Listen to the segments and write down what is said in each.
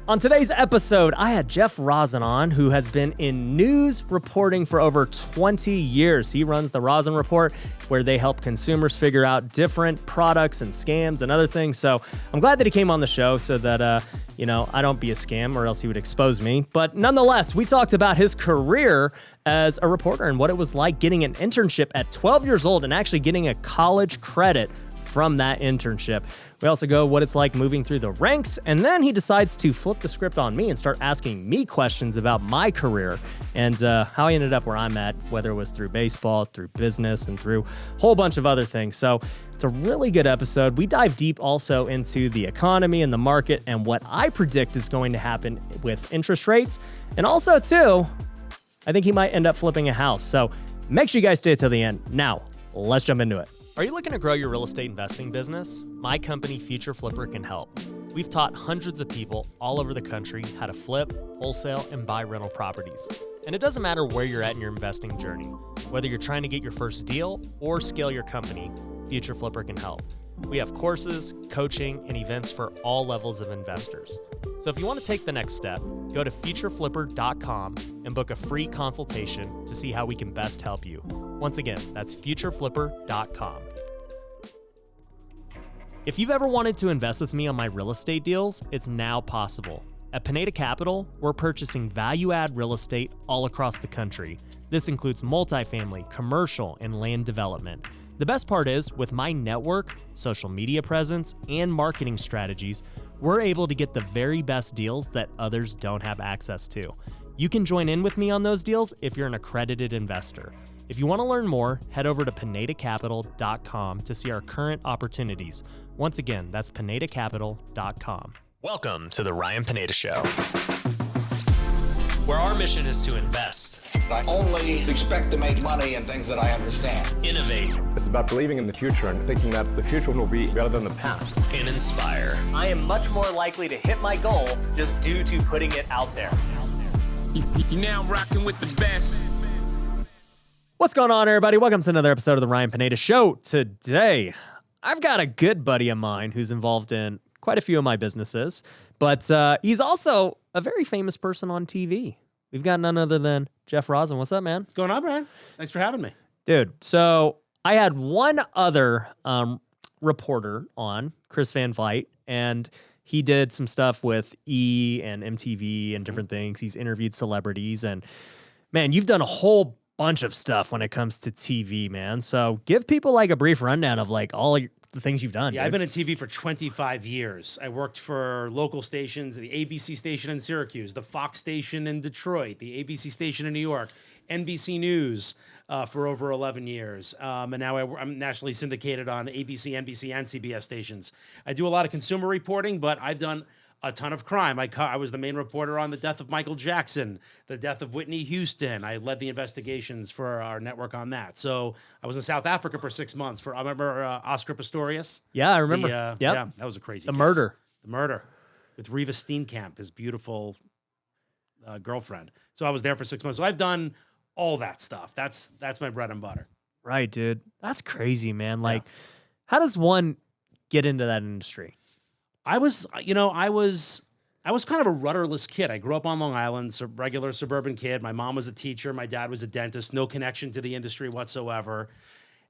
On today's episode, I had Jeff Rossen on, who has been in news reporting for over 20 years. He runs the Rossen Report, where they help consumers figure out different products and scams and other things. So I'm glad that he came on the show so that, I don't be a scam or else he would expose me. But nonetheless, we talked about his career as a reporter and what it was like getting an internship at 12 years old and actually getting a college credit from that internship. We also go what it's like moving through the ranks, and then he decides to flip the script on me and start asking me questions about my career and how I ended up where I'm at, whether it was through baseball, through business, and through a whole bunch of other things. So it's a really good episode. We dive deep also into the economy and the market and what I predict is going to happen with interest rates. And also, too, I think he might end up flipping a house. So make sure you guys stay till the end. Now, let's jump into it. Are you looking to grow your real estate investing business? My company, Future Flipper, can help. We've taught hundreds of people all over the country how to flip, wholesale, and buy rental properties. And it doesn't matter where you're at in your investing journey. Whether you're trying to get your first deal or scale your company, Future Flipper can help. We have courses, coaching, and events for all levels of investors. So if you want to take the next step, go to futureflipper.com and book a free consultation to see how we can best help you. Once again, that's futureflipper.com. If you've ever wanted to invest with me on my real estate deals, it's now possible. At Pineda Capital, we're purchasing value-add real estate all across the country. This includes multifamily, commercial, and land development. The best part is, with my network, social media presence, and marketing strategies, we're able to get the very best deals that others don't have access to. You can join in with me on those deals if you're an accredited investor. If you want to learn more, head over to pinedacapital.com to see our current opportunities. Once again, that's pinedacapital.com. Welcome to the Ryan Pineda Show, where our mission is to invest. I only expect to make money in things that I understand. Innovate. It's about believing in the future and thinking that the future will be better than the past. And inspire. I am much more likely to hit my goal just due to putting it out there. You're now rocking with the best. What's going on, everybody? Welcome to another episode of the Ryan Pineda Show. Today, I've got a good buddy of mine who's involved in quite a few of my businesses, but he's also a very famous person on TV. We've got none other than Jeff Rossen. What's up, man? What's going on, Brian? Thanks for having me. Dude, so I had one other reporter on, Chris Van Vliet, and he did some stuff with E! and MTV and different things. He's interviewed celebrities, and man, you've done a whole bunch of stuff when it comes to TV, man. So give people like a brief rundown of like all the things you've done. Yeah, dude. I've been in TV for 25 years. I worked for local stations, the ABC station in Syracuse, the Fox station in Detroit, the ABC station in New York, NBC News for over 11 years. And now I'm nationally syndicated on ABC, NBC, and CBS stations. I do a lot of consumer reporting, but I've done a ton of crime. I was the main reporter on the death of Michael Jackson, the death of Whitney Houston. I led the investigations for our network on that. So I was in South Africa for 6 months. I remember Oscar Pistorius. Yeah, I remember. Yeah, that was a crazy The case. murder. The murder with Reva Steenkamp, his beautiful girlfriend. So I was there for 6 months. So I've done all that stuff. That's my bread and butter. Right, dude. That's crazy, man. Like, how does one get into that industry? I was kind of a rudderless kid. I grew up on Long Island, regular suburban kid. My mom was a teacher. My dad was a dentist. No connection to the industry whatsoever.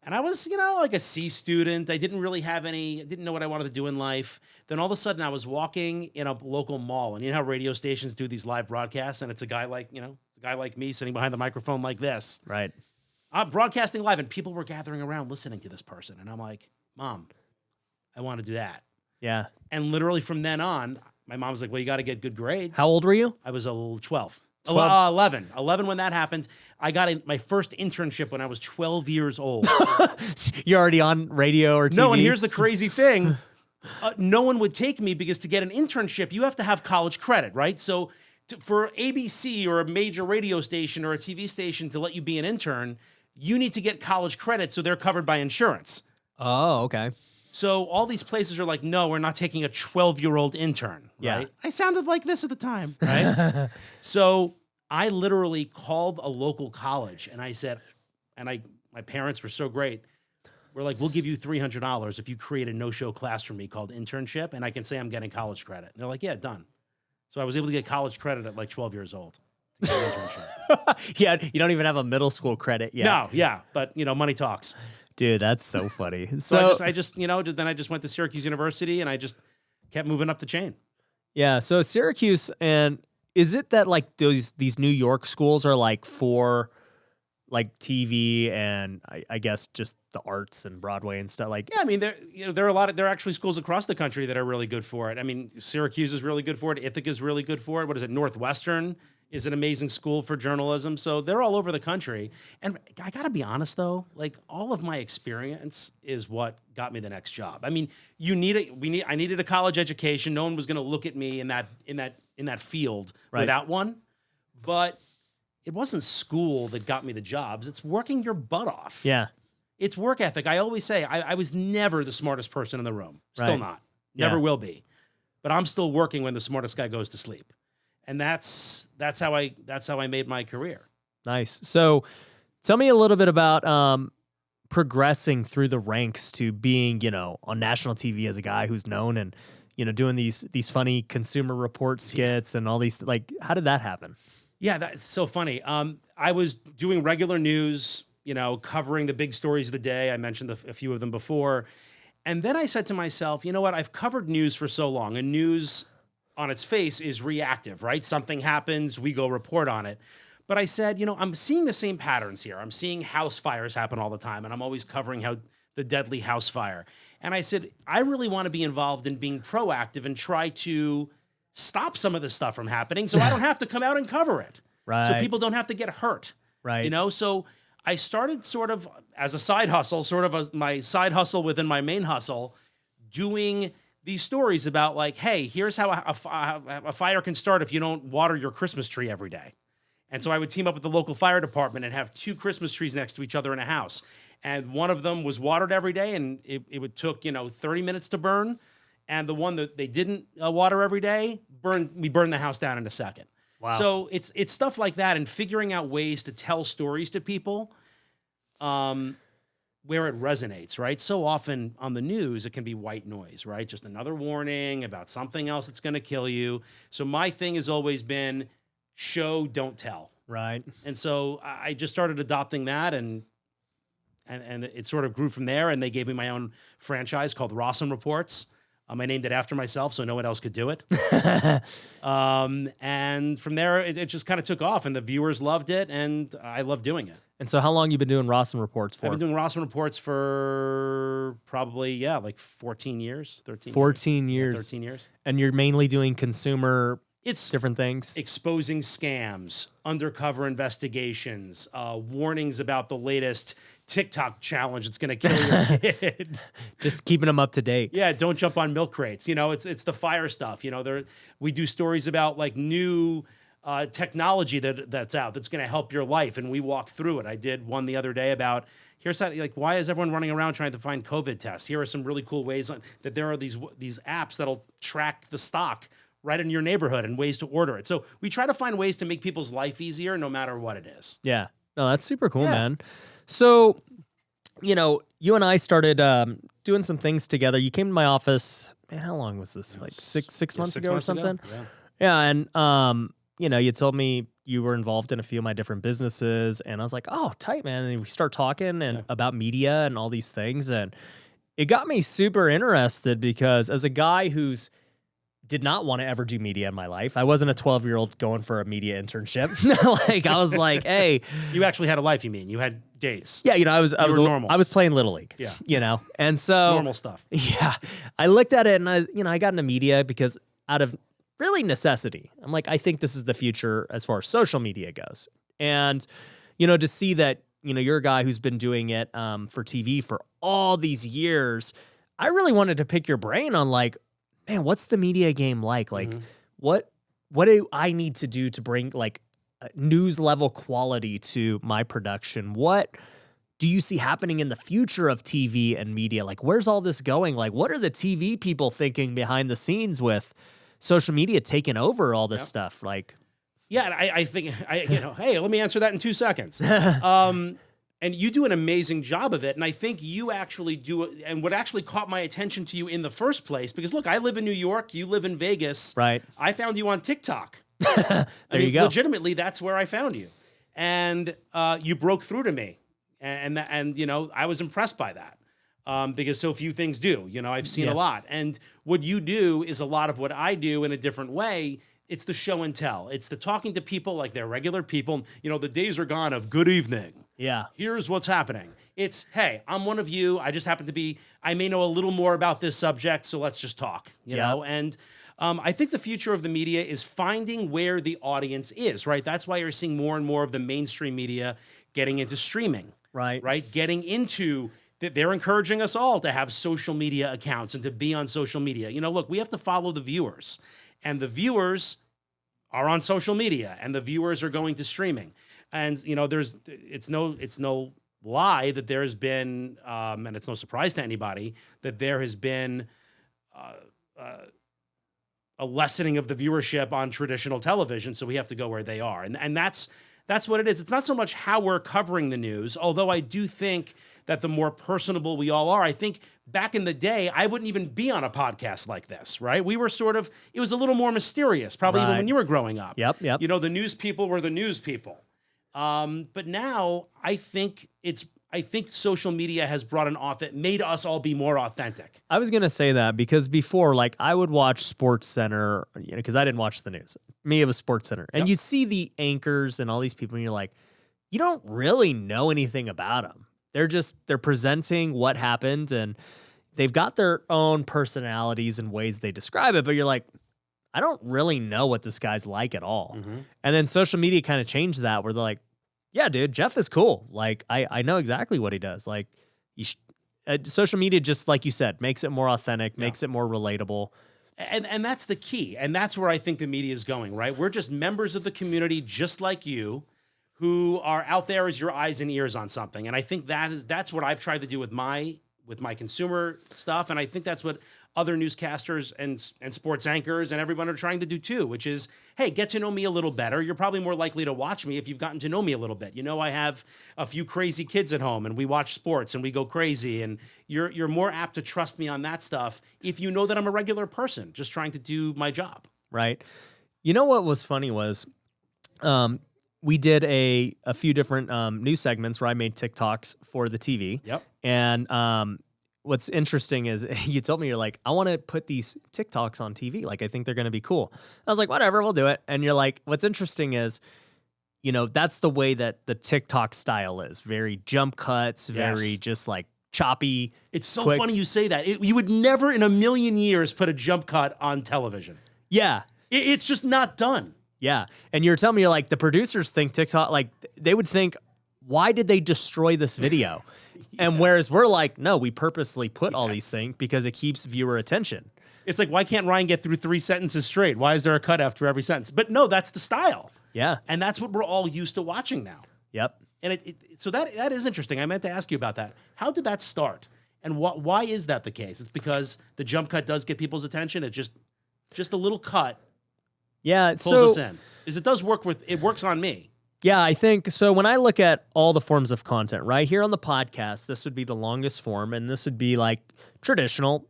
And I was, like a C student. I didn't know what I wanted to do in life. Then all of a sudden I was walking in a local mall. And you know how radio stations do these live broadcasts? And it's a guy like me sitting behind the microphone like this. Right. I'm broadcasting live and people were gathering around listening to this person. And I'm like, Mom, I want to do that. Yeah. And literally from then on, my mom was like, well, you got to get good grades. How old were you? I was 12. 12? 11 when that happened. I got my first internship when I was 12 years old. You're already on radio or TV? No, and here's the crazy thing. No one would take me because to get an internship, you have to have college credit, right? So for ABC or a major radio station or a TV station to let you be an intern, you need to get college credit so they're covered by insurance. Oh, okay. So all these places are like, no, we're not taking a 12-year-old intern, Yeah. right? I sounded like this at the time, right? So I literally called a local college and I said, my parents were so great. We're like, we'll give you $300 if you create a no-show class for me called internship, and I can say I'm getting college credit. And they're like, yeah, done. So I was able to get college credit at like 12 years old. To get an internship. Yeah, you don't even have a middle school credit yet. No, yeah, but money talks. Dude, that's so funny. So I just then I just went to Syracuse University and I just kept moving up the chain. Yeah, so Syracuse, and is it that like these New York schools are like for like TV and I guess just the arts and Broadway and stuff like? Yeah, I mean there are actually schools across the country that are really good for it. I mean, Syracuse is really good for it. Ithaca is really good for it. What is it? Northwestern is an amazing school for journalism. So they're all over the country. And I got to be honest though, like all of my experience is what got me the next job. I mean, I needed a college education. No one was going to look at me in that field without one. But it wasn't school that got me the jobs. It's working your butt off. Yeah. It's work ethic. I always say I was never the smartest person in the room. Still Right. not. Never will be. But I'm still working when the smartest guy goes to sleep. And that's how I made my career. Nice. So tell me a little bit about progressing through the ranks to being, on national TV as a guy who's known and, doing these funny Consumer Report skits and all these, like, how did that happen? Yeah, that's so funny. I was doing regular news, covering the big stories of the day. I mentioned a few of them before. And then I said to myself, you know what? I've covered news for so long, and news on its face is reactive, right? Something happens, we go report on it. But I said, I'm seeing the same patterns here. I'm seeing house fires happen all the time, and I'm always covering the deadly house fire. And I said, I really want to be involved in being proactive and try to stop some of this stuff from happening so I don't have to come out and cover it. Right. So people don't have to get hurt. Right. So I started sort of as a side hustle, my side hustle within my main hustle, doing these stories about like, hey, here's how a fire can start if you don't water your Christmas tree every day. And so I would team up with the local fire department and have 2 Christmas trees next to each other in a house. And one of them was watered every day, and it would took 30 minutes to burn. And the one that they didn't water every day, we burned the house down in a second. Wow. So it's stuff like that, and figuring out ways to tell stories to people where it resonates, right? So often on the news, it can be white noise, right? Just another warning about something else that's going to kill you. So my thing has always been show, don't tell. Right. And so I just started adopting that, and it sort of grew from there, and they gave me my own franchise called Rossen Reports. I named it after myself, so no one else could do it. And from there, it just kind of took off, and the viewers loved it, and I love doing it. And so how long you been doing Rossen Reports for? I've been doing Rossen Reports for probably, like 14 years, 13 14 years. Yeah, 13 years. And you're mainly doing consumer It's different things? exposing scams, undercover investigations, warnings about the latest TikTok challenge that's going to kill your kid. Just keeping them up to date. Yeah, don't jump on milk crates. It's the fire stuff. We do stories about like new technology that's out that's going to help your life, and we walk through it. I did one the other day about here's how, like, why is everyone running around trying to find COVID tests? Here are some really cool ways that there are these apps that'll track the stock right in your neighborhood and ways to order it. So we try to find ways to make people's life easier no matter what it is. Yeah. No, that's super cool, Yeah. man. So, you and I started doing some things together. You came to my office, man, how long was this? Like six months ago or something? Yeah. And, you told me you were involved in a few of my different businesses, and I was like, oh, tight, man. And we start talking about media and all these things. And it got me super interested because as a guy who's did not want to ever do media in my life. I wasn't a 12-year-old going for a media internship. I was like, hey. You actually had a life, you mean? You had dates. Yeah, I was normal. I was playing Little League. Yeah. And so Normal stuff. Yeah. I looked at it and I got into media because out of really necessity. I'm like, I think this is the future as far as social media goes. And, to see that, you're a guy who's been doing it for TV for all these years, I really wanted to pick your brain on like, man, what's the media game like? Like, what do I need to do to bring like news level quality to my production? What do you see happening in the future of TV and media? Like, where's all this going? Like, what are the TV people thinking behind the scenes with social media taking over all this stuff? Like, yeah, I think, hey, let me answer that in 2 seconds. And you do an amazing job of it. And I think you actually do it. And what actually caught my attention to you in the first place, because look, I live in New York, you live in Vegas. Right. I found you on TikTok. There you go. Legitimately, that's where I found you. And you broke through to me. And you know, I was impressed by that. Because so few things do. You know, I've seen a lot. And what you do is a lot of what I do in a different way. It's the show and tell. It's the talking to people like they're regular people. You know, the days are gone of good evening. Yeah. Here's what's happening. It's, hey, I'm one of you. I just happen to be, I may know a little more about this subject, so let's just talk, you know? And I think the future of the media is finding where the audience is, right? That's why you're seeing more and more of the mainstream media getting into streaming. Right? Getting into, they're encouraging us all to have social media accounts and to be on social media. You know, look, we have to follow the viewers. And the viewers are on social media, and the viewers are going to streaming. And you know, it's no lie that there's been, and it's no surprise to anybody that there has been a lessening of the viewership on traditional television. So we have to go where they are, and that's what it is. It's not so much how we're covering the news, although I do think that the more personable we all are, I think back in the day, I wouldn't even be on a podcast like this, right? We were it was a little more mysterious, probably even when you were growing up. Yep. You know, the news people were the news people. But now I think social media has brought made us all be more authentic. I was going to say that because before, like, I would watch Sports Center, you know, because I didn't watch the news. Me, it was Sports Center. And you'd see the anchors and all these people, and you're like, you don't really know anything about them. They're presenting what happened, and they've got their own personalities and ways they describe it, but you're like, I don't really know what this guy's like at all. Mm-hmm. And then social media kind of changed that, where they're like, yeah, dude, Jeff is cool. Like, I know exactly what he does. Like, social media, just like you said, makes it more authentic, makes it more relatable. And that's the key. And that's where I think the media is going, right? We're just members of the community, just like you, who are out there as your eyes and ears on something. And I think that's what I've tried to do with my consumer stuff. And I think that's what other newscasters and sports anchors and everyone are trying to do too, which is, hey, get to know me a little better. You're probably more likely to watch me if you've gotten to know me a little bit. You know, I have a few crazy kids at home and we watch sports and we go crazy, and you're more apt to trust me on that stuff if you know that I'm a regular person just trying to do my job. Right. You know what was funny was we did a few different news segments where I made TikToks for the TV. Yep. And what's interesting is you told me, you're like, I want to put these TikToks on TV. Like, I think they're going to be cool. I was like, whatever, we'll do it. And you're like, what's interesting is, you know, that's the way that the TikTok style is. Very jump cuts, very just like choppy. It's so quick. funny you say that. You would never in a million years put a jump cut on television. Yeah. It's just not done. Yeah. And you're telling me, you're like, the producers think TikTok, like, they would think, why did they destroy this video? And whereas we're like, no, we purposely put all these things because it keeps viewer attention. It's like, why can't Ryan get through 3 sentences straight? Why is there a cut after every sentence? But no, that's the style. Yeah. And that's what we're all used to watching now. Yep. And so that is interesting. I meant to ask you about that. How did that start? And why is that the case? It's because the jump cut does get people's attention. It just a little cut. Yeah. Pulls us in. Because it works on me. Yeah, I think so. When I look at all the forms of content, right here on the podcast, this would be the longest form, and this would be like traditional,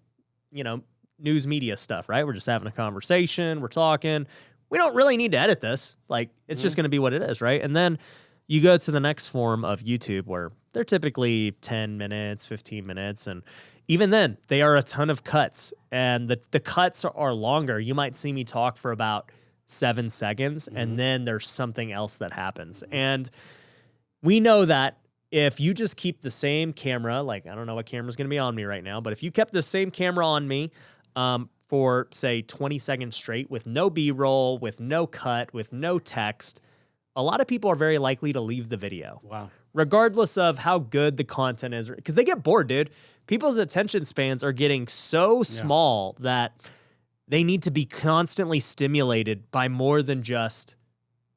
you know, news media stuff, right? We're just having a conversation, we're talking. We don't really need to edit this. Like, it's just going to be what it is, right? And then you go to the next form of YouTube, where they're typically 10 minutes, 15 minutes, and even then, they are a ton of cuts, and the cuts are longer. You might see me talk for about 7 seconds, and then there's something else that happens. And we know that if you just keep the same camera, like, I don't know what camera's going to be on me right now, but if you kept the same camera on me for, say, 20 seconds straight with no B-roll, with no cut, with no text, a lot of people are very likely to leave the video. Wow. Regardless of how good the content is, because they get bored, dude. People's attention spans are getting so small that they need to be constantly stimulated by more than just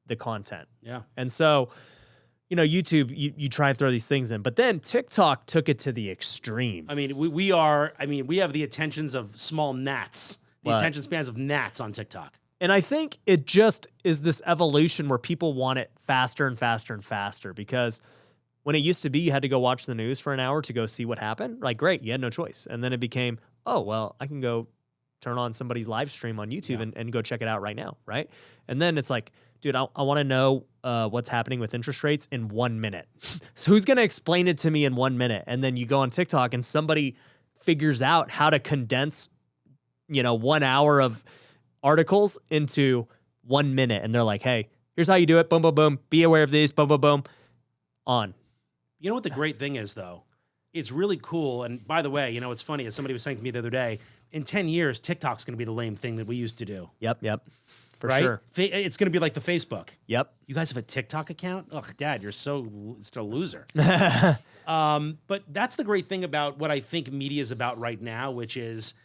the content. Yeah. And so, you know, YouTube, you try and throw these things in, but then TikTok took it to the extreme. I mean, we have the attentions of small gnats, attention spans of gnats on TikTok. And I think it just is this evolution where people want it faster and faster and faster, because When it used to be you had to go watch the news for an hour to go see what happened, like, great, you had no choice. And then it became, oh, well, I can go turn on somebody's live stream on YouTube and go check it out right now, right? And then it's like, dude, I want to know what's happening with interest rates in 1 minute. So who's going to explain it to me in 1 minute? And then you go on TikTok and somebody figures out how to condense, 1 hour of articles into 1 minute. And they're like, hey, here's how you do it. Boom, boom, boom. Be aware of these. Boom, boom, boom. On. You know what the great thing is, though? It's really cool. And by the way, it's funny, as somebody was saying to me the other day, in 10 years, TikTok's going to be the lame thing that we used to do. Yep. For right? sure. It's going to be like the Facebook. Yep. You guys have a TikTok account? Ugh, Dad, you're still a loser. But that's the great thing about what I think media is about right now, which is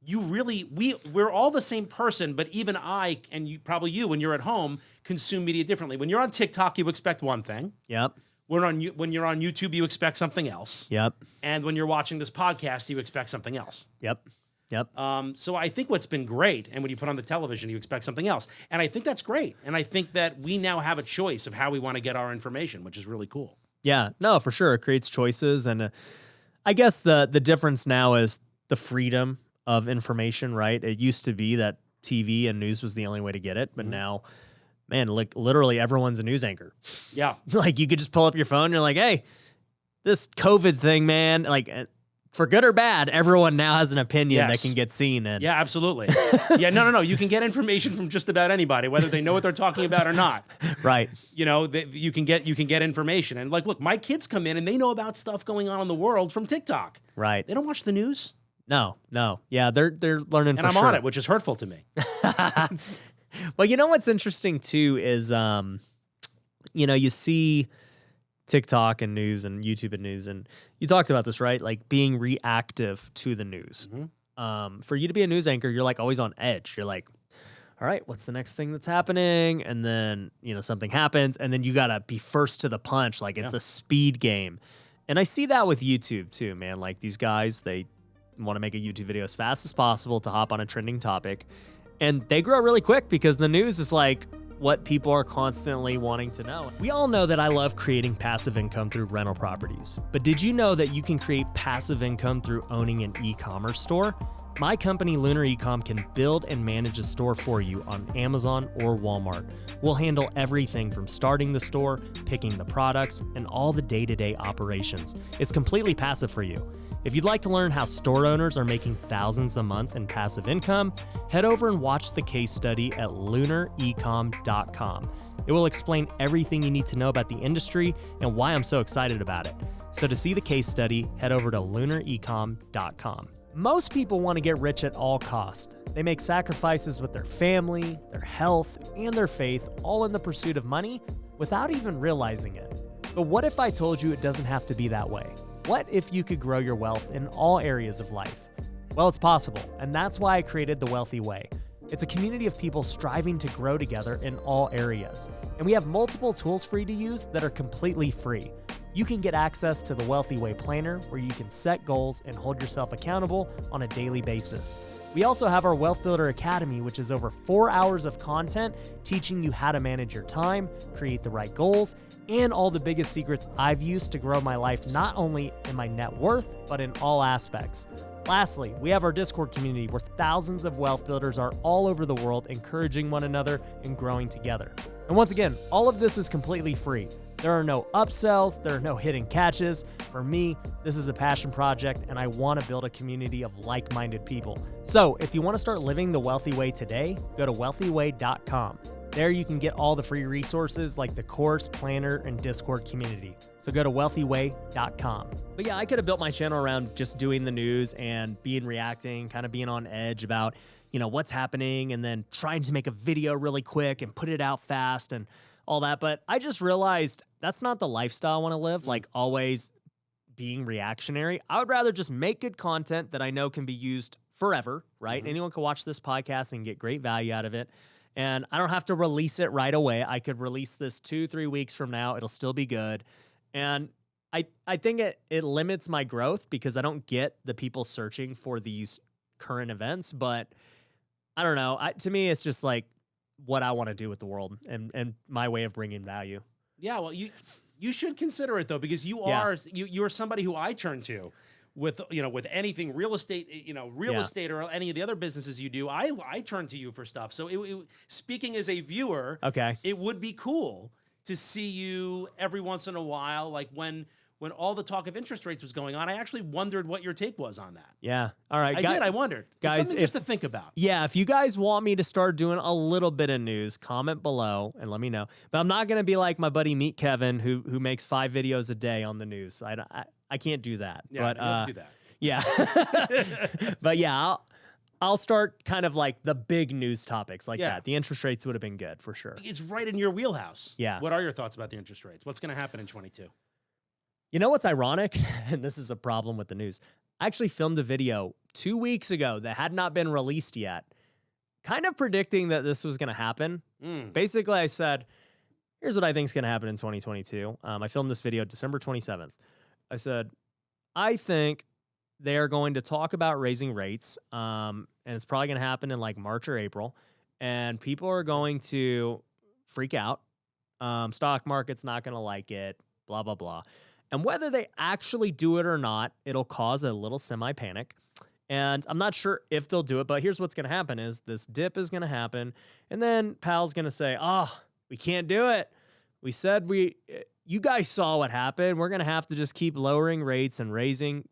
we're all the same person, but even I, and you, probably you, when you're at home, consume media differently. When you're on TikTok, you expect one thing. Yep. When you're on YouTube, you expect something else. Yep. And when you're watching this podcast, you expect something else. Yep. So I think what's been great, and when you put on the television, you expect something else. And I think that's great. And I think that we now have a choice of how we want to get our information, which is really cool. Yeah, no, for sure. It creates choices. And I guess the difference now is the freedom of information, right? It used to be that TV and news was the only way to get it. But now, man, like literally everyone's a news anchor. Yeah. Like you could just pull up your phone and you're like, hey, this COVID thing, man, like for good or bad, everyone now has an opinion that can get seen. And yeah, absolutely. No. You can get information from just about anybody, whether they know what they're talking about or not. Right. You can get information. And like, look, my kids come in and they know about stuff going on in the world from TikTok. Right. They don't watch the news. No. Yeah, they're learning. And I'm on it, which is hurtful to me. Well, what's interesting too is, you see TikTok and news and YouTube and news, and you talked about this, right? Like being reactive to the news. For you to be a news anchor, you're like always on edge. You're like, all right, what's the next thing that's happening? And then, something happens, and then you got to be first to the punch. Like it's a speed game. And I see that with YouTube too, man. Like these guys, they want to make a YouTube video as fast as possible to hop on a trending topic. And they grow really quick because the news is like what people are constantly wanting to know. We all know that I love creating passive income through rental properties. But did you know that you can create passive income through owning an e-commerce store? My company, Lunar Ecom, can build and manage a store for you on Amazon or Walmart. We'll handle everything from starting the store, picking the products, and all the day-to-day operations. It's completely passive for you. If you'd like to learn how store owners are making thousands a month in passive income, head over and watch the case study at lunarecom.com. It will explain everything you need to know about the industry and why I'm so excited about it. So to see the case study, head over to lunarecom.com. Most people want to get rich at all costs. They make sacrifices with their family, their health, and their faith, all in the pursuit of money without even realizing it. But what if I told you it doesn't have to be that way? What if you could grow your wealth in all areas of life? Well, it's possible, and that's why I created The Wealthy Way. It's a community of people striving to grow together in all areas. And we have multiple tools for you to use that are completely free. You can get access to the Wealthy Way Planner, where you can set goals and hold yourself accountable on a daily basis. We also have our Wealth Builder Academy, which is over 4 hours of content teaching you how to manage your time, create the right goals, and all the biggest secrets I've used to grow my life, not only in my net worth, but in all aspects. Lastly, we have our Discord community where thousands of wealth builders are all over the world encouraging one another and growing together. And once again, all of this is completely free. There are no upsells, there are no hidden catches. For me, this is a passion project and I want to build a community of like-minded people. So if you want to start living the wealthy way today, go to wealthyway.com. There you can get all the free resources like the course, planner, and Discord community. So go to wealthyway.com. But yeah, I could have built my channel around just doing the news and reacting, kind of being on edge about, what's happening, and then trying to make a video really quick and put it out fast and all that. But I just realized that's not the lifestyle I want to live, like always being reactionary. I would rather just make good content that I know can be used forever, right? Mm-hmm. Anyone can watch this podcast and get great value out of it. And I don't have to release it right away. I could release this 2-3 weeks from now. It'll still be good. And I think it limits my growth because I don't get the people searching for these current events. But I don't know. To me, it's just like what I want to do with the world and my way of bringing value. Yeah, well, You should consider it though, because you're somebody who I turn to with anything real estate, estate or any of the other businesses you do. I turn to you for stuff. So speaking as a viewer, Okay. it would be cool to see you every once in a while, like when all the talk of interest rates was going on. I actually wondered what your take was on that. Yeah. All right. I wondered. Guys, it's something just to think about. Yeah, if you guys want me to start doing a little bit of news, comment below and let me know. But I'm not going to be like my buddy Meet Kevin, who makes 5 videos a day on the news. I can't do that. Yeah, but you have to do that. Yeah. But yeah, I'll start kind of like the big news topics like that. The interest rates would have been good for sure. It's right in your wheelhouse. Yeah. What are your thoughts about the interest rates? What's going to happen in 22? You know what's ironic? And this is a problem with the news. I actually filmed a video 2 weeks ago that had not been released yet, kind of predicting that this was going to happen. Basically, I said, here's what I think is going to happen in 2022. I filmed this video December 27th. I said, I think they are going to talk about raising rates, and it's probably going to happen in like March or April, and people are going to freak out. Stock market's not going to like it, blah, blah, blah. And whether they actually do it or not, it'll cause a little semi-panic. And I'm not sure if they'll do it, but here's what's going to happen is this dip is going to happen, and then Powell's going to say, we can't do it. We said you guys saw what happened. We're going to have to just keep lowering rates and raising,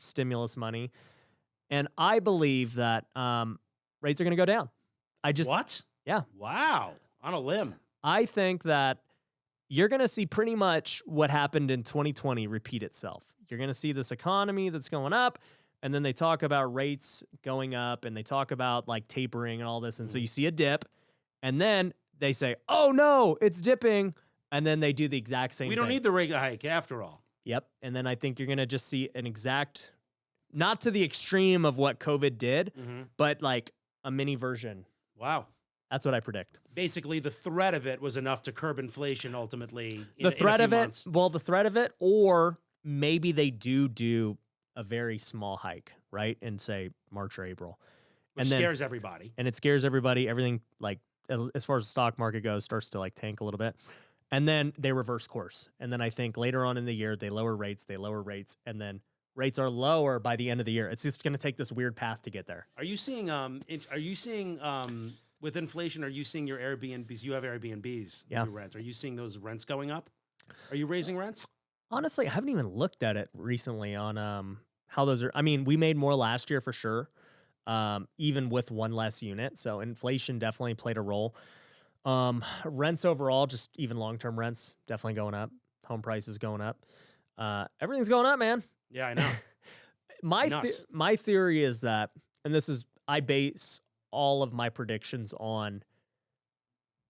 stimulus money. And I believe that rates are going to go down. What? Yeah. Wow. On a limb. I think that you're going to see pretty much what happened in 2020 repeat itself. You're going to see this economy that's going up, and then they talk about rates going up, and they talk about like tapering and all this. And so you see a dip, and then they say, oh no, it's dipping. And then they do the exact same thing. We don't need the rate hike after all. Yep. And then I think you're going to just see an exact, not to the extreme of what COVID did, but like a mini version. Wow. That's what I predict. Basically, the threat of it was enough to curb inflation ultimately. The threat of it, or maybe they do a very small hike, right? In say March or April. Which scares everybody. And it scares everybody. Everything, like, as far as the stock market goes, starts to like tank a little bit. And then they reverse course. And then I think later on in the year, they lower rates, and then rates are lower by the end of the year. It's just going to take this weird path to get there. Are you seeing with inflation, are you seeing your Airbnbs? You have Airbnbs. Yeah. Your rents. Are you seeing those rents going up? Are you raising rents? Honestly, I haven't even looked at it recently on how those are. I mean, we made more last year for sure, even with one less unit. So inflation definitely played a role. Rents overall, just even long-term rents, definitely going up. Home prices going up. Everything's going up, man. Yeah, I know. My theory is that, and I base all of my predictions on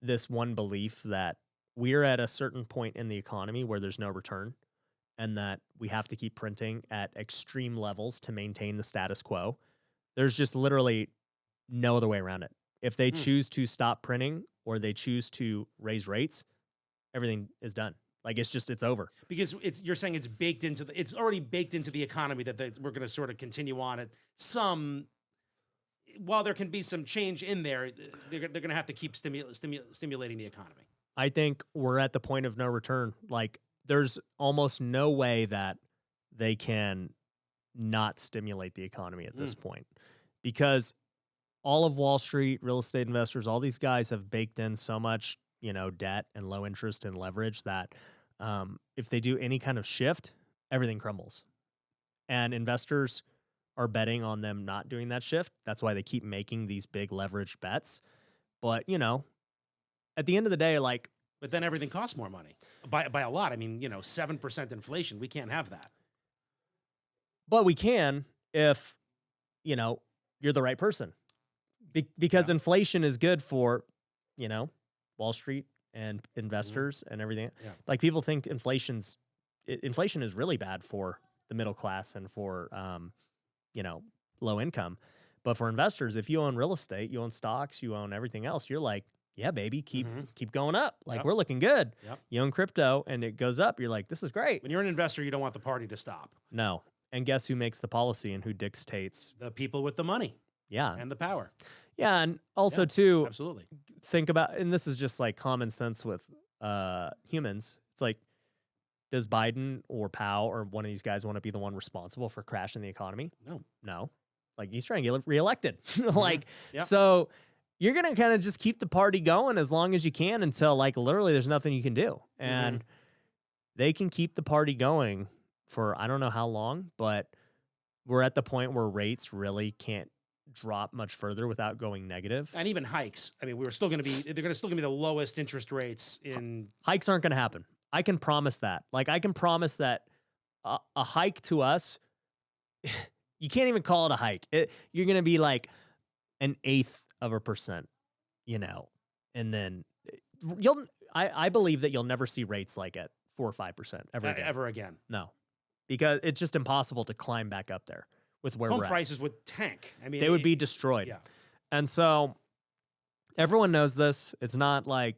this one belief that we're at a certain point in the economy where there's no return, and that we have to keep printing at extreme levels to maintain the status quo. There's just literally no other way around it. If they choose to stop printing or they choose to raise rates, everything is done. Like it's over. Because you're saying it's already baked into the economy that we're going to sort of continue on at some. While there can be some change in there, they're going to have to keep stimulating the economy. I think we're at the point of no return. Like there's almost no way that they can not stimulate the economy at this point, because all of Wall Street, real estate investors, all these guys have baked in so much, debt and low interest and leverage that if they do any kind of shift, everything crumbles. And investors are betting on them not doing that shift. That's why they keep making these big leveraged bets. But, at the end of the day, like... But then everything costs more money by a lot. I mean, 7% inflation. We can't have that. But we can if, you're the right person. Because inflation is good for, Wall Street and investors and everything. Yeah. Like people think inflation is really bad for the middle class and for, low income. But for investors, if you own real estate, you own stocks, you own everything else, you're like, yeah, baby, keep going up. Like we're looking good. Yep. You own crypto and it goes up. You're like, this is great. When you're an investor, you don't want the party to stop. No. And guess who makes the policy and who dictates? The people with the money. Yeah. And the power. Yeah. And also too, absolutely. Think about, and this is just like common sense with humans. It's like Does Biden or Powell or one of these guys want to be the one responsible for crashing the economy? No. Like, he's trying to get reelected. Like, so you're going to kind of just keep the party going as long as you can until, like, literally there's nothing you can do. And they can keep the party going for I don't know how long, but we're at the point where rates really can't drop much further without going negative. And even hikes. I mean, they're still going to be the lowest interest rates in. Hikes aren't going to happen. I can promise that. Like, I can promise that a hike to us, you can't even call it a hike. You're going to be like 0.1%, you know, and then I believe that you'll never see rates like at 4 or 5% ever again. No, because it's just impossible to climb back up there with where home we're at. prices would tank. I mean, they would be destroyed. Yeah. And so everyone knows this. It's not like